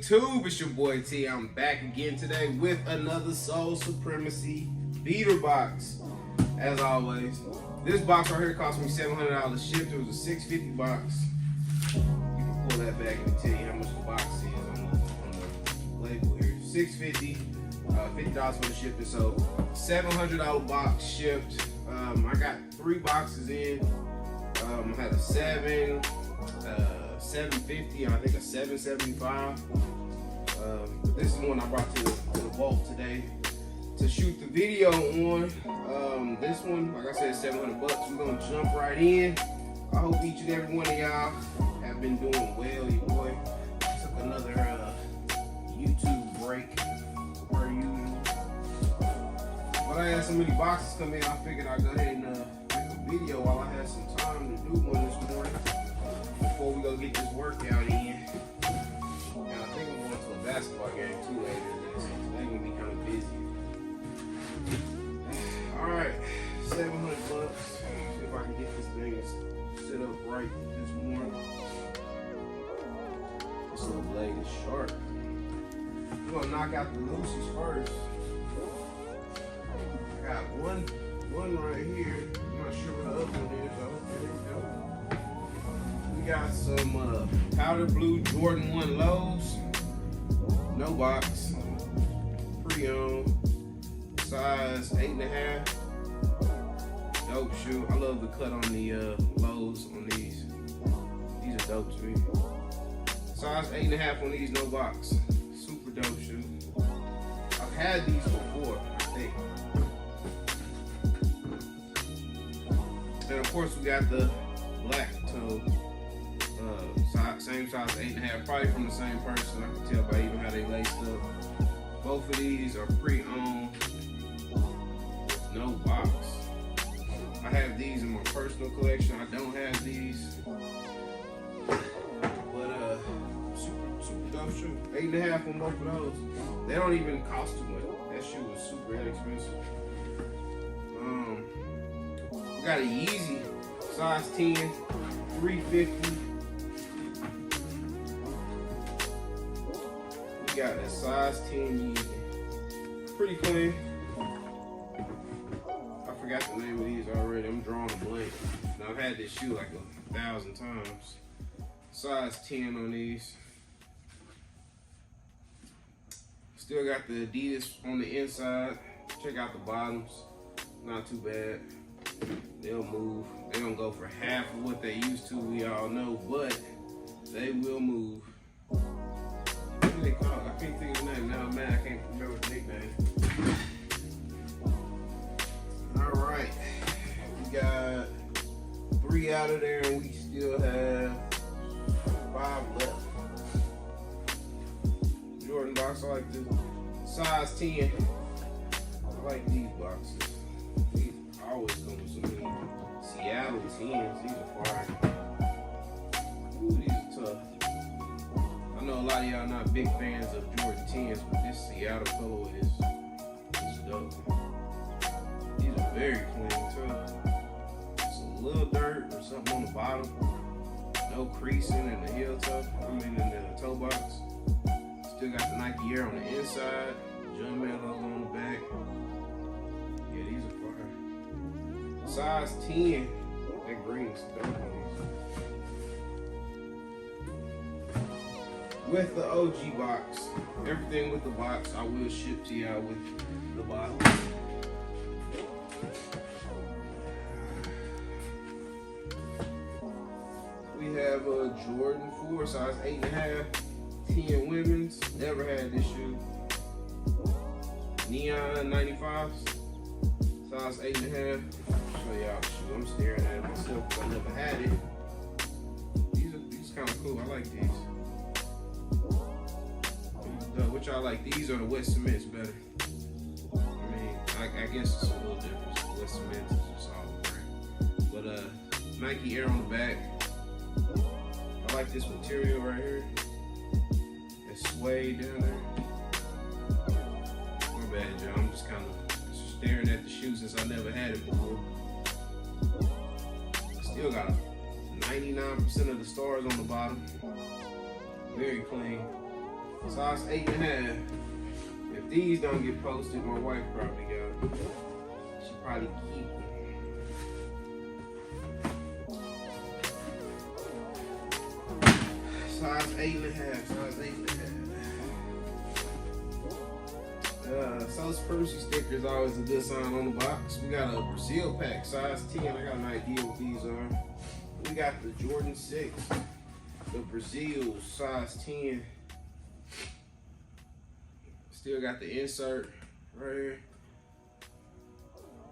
YouTube? It's your boy T. I'm back again today with another Soul Supremacy beater box. As always, this box right here cost me $700 shipped. It was a $650 box. You can pull that back and tell you how much the box is on the label here. $650, $50 for the shipping. So $700 box shipped. I got 3 boxes in. I had a 750 and I think a 775. But this is one I brought to the vault today to shoot the video on. This one, like I said, $700 bucks. We're gonna jump right in. I hope each and every one of y'all have been doing well. Your boy took another YouTube break per usual. But I had so many boxes come in, I figured I'd go ahead and make a video while I had some time to do one this morning before we go get this workout in. And I think I'm going to a basketball game too later today, so today gonna be kind of busy. Alright, $700 bucks. See if I can get this thing set up right this morning. This little blade is sharp. We're gonna knock out the loosies first. I got one right here. I'm not sure what the other one is though. There we go. We got some powder blue Jordan 1 lows. No box. Pre-owned. Size 8.5. Dope shoe. I love the cut on the lows on these. These are dope to me. Size 8.5 on these, no box. Super dope shoe. I've had these before, I think. And of course we got the black toe. Same size 8.5, probably from the same person. I can tell by even how they laced up. Both of these are pre-owned. No box. I have these in my personal collection. I don't have these. But super dope shoe. 8.5 on both of those. They don't even cost too much. That shoe was super inexpensive. We got a Yeezy, size 10, $350. We got a size 10 Yeezy. Pretty clean. I forgot the name of these already. I'm drawing a blank. Now, I've had this shoe like 1,000 times. Size 10 on these. Still got the Adidas on the inside. Check out the bottoms. Not too bad. They'll move. They don't go for half of what they used to, we all know, but they will move. What do they call it? I can't think of the name. Now I'm mad I can't remember the nickname. Alright. We got 3 out of there and we still have 5 left. Jordan box, I like this. Size 10. I like these boxes. These always come with some Seattle 10s. These are fire. Ooh, these are tough. I know a lot of y'all not big fans of Jordan 10s, but this Seattle colorway is dope. These are very clean too. Just a little dirt or something on the bottom. No creasing in the heel toe. I mean in the toe box. Still got the Nike Air on the inside. Jumpman logo on the back. Yeah, these are fire. Size 10. That green is dope on these. With the OG box. Everything with the box I will ship to y'all with the box. We have a Jordan 4, size 8.5. 10 women's. Never had this shoe. Neon 95s. Size 8.5. Show y'all the shoe. I'm staring at it myself because I never had it. These kind of cool. I like these. What y'all like? These or the wet cements better? I mean, I guess it's a little different. The wet cements is just all right. But Nike Air on the back. I like this material right here. It's suede down there. My bad, y'all. I'm just kind of staring at the shoe since I never had it before. Still got 99% of the stars on the bottom. Very clean. Size 8.5. If these don't get posted, my wife probably got them. She probably keep them. Size 8.5. Size 8.5. So Supremacy sticker is always a good sign on the box. We got a Brazil pack, size 10. I got an idea what these are. We got the Jordan 6, the Brazil, size 10. Still got the insert right here.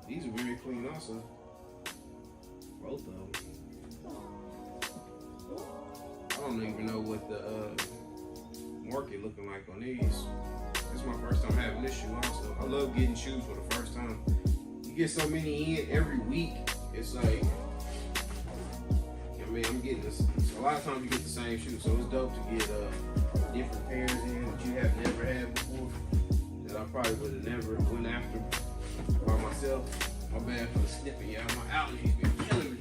These are very clean also. Both of them. I don't even know what the market looking like on these. This is my first time having this shoe also. I love getting shoes for the first time. You get so many in every week. It's like, I mean, I'm getting this. A lot of times you get the same shoe, so it's dope to get different pairs in that you have never had before. That I probably would have never went after by myself. My bad for the snipping, y'all. My allergies been killing me.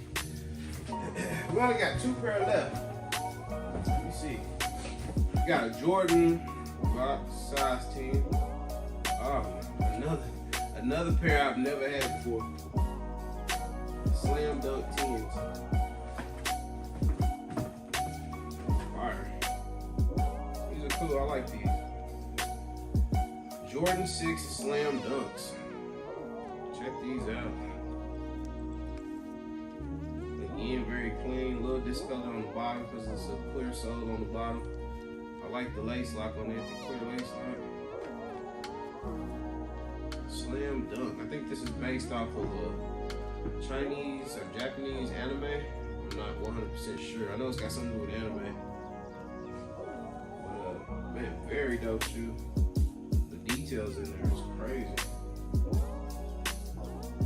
We only got 2 pairs left. Let me see. We got a Jordan box, size 10. Oh, another pair I've never had before. Slam Dunk 10s. Fire. These are cool. I like these. Jordan 6 Slam Dunks. Check these out. Again, very clean. Little discolor on the bottom because it's a clear sole on the bottom. I like the lace lock on it, the clear lace lock. Slam Dunk. I think this is based off of a Chinese or Japanese anime. I'm not 100% sure. I know it's got something to do with anime. But, man, very dope shoe. The details in there is crazy.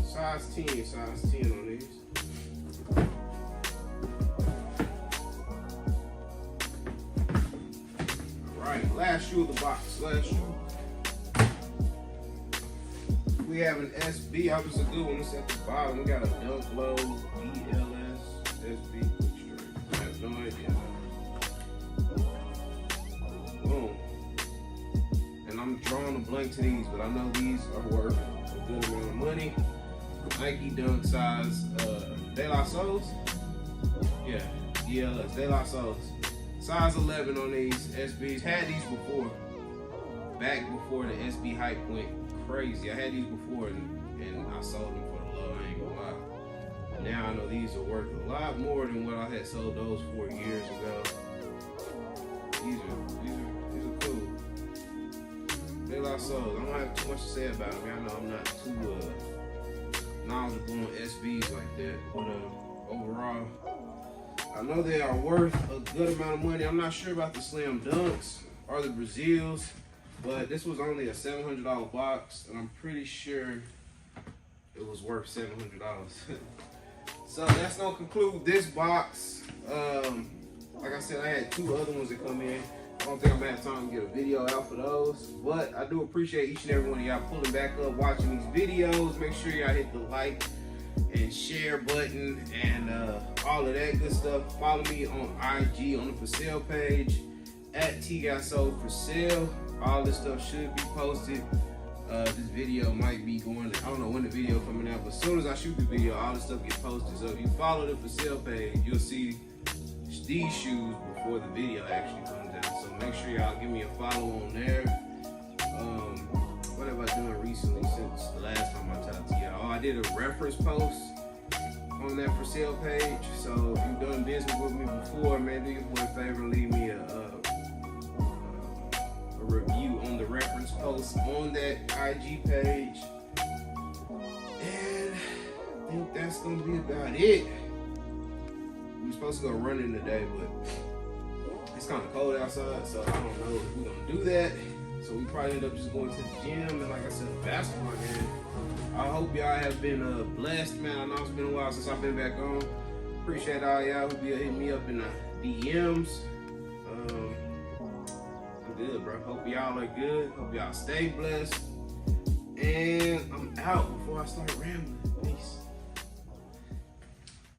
Size 10 on these. Alright, last shoe of the box. Last shoe. We have an SB. Obviously a good one. It's at the bottom. We got a Dunk Low DLS SB quick straight. I have no idea. Boom. And I'm drawing a blank to these, but I know these are worth a good amount of money. Nike Dunk size De La Soul's. Yeah, DLS De La Soul's. Size 11 on these SBs. Had these before. Back before the SB hype went crazy. I had these before and I sold them for the low, I ain't gonna lie. Now I know these are worth a lot more than what I had sold those for years ago. These are cool. De La Soul. I don't have too much to say about them. I know I'm not too knowledgeable on SBs like that, but overall, I know they are worth a good amount of money. I'm not sure about the Slam Dunks or the Brazils, but this was only a $700 box, and I'm pretty sure it was worth $700. So that's gonna conclude this box. Like I said, I had 2 other ones that come in. I don't think I'm gonna have time to get a video out for those, but I do appreciate each and every one of y'all pulling back up, watching these videos. Make sure y'all hit the like and share button and all of that good stuff. Follow me on IG on the for sale page at TGotSold for sale. All this stuff should be posted. This video might be going, I don't know when the video coming out, but as soon as I shoot the video, all this stuff gets posted. So if you follow the for sale page, you'll see these shoes before the video actually comes out. So make sure y'all give me a follow on there. What have I done recently since the last time I talked to y'all? Oh, I did a reference post on that for sale page. So if you've done business with me before, man, do your boy a favor and leave me a review on the reference post on that IG page. And I think that's gonna be about it. We were supposed to go running today, but it's kind of cold outside, so I don't know if we're gonna do that. So we probably end up just going to the gym, and like I said, the basketball game. I hope y'all have been blessed, man. I know it's been a while since I've been back on. Appreciate all y'all who be hitting me up in the DMs. I'm good, bro. Hope y'all are good. Hope y'all stay blessed. And I'm out before I start rambling.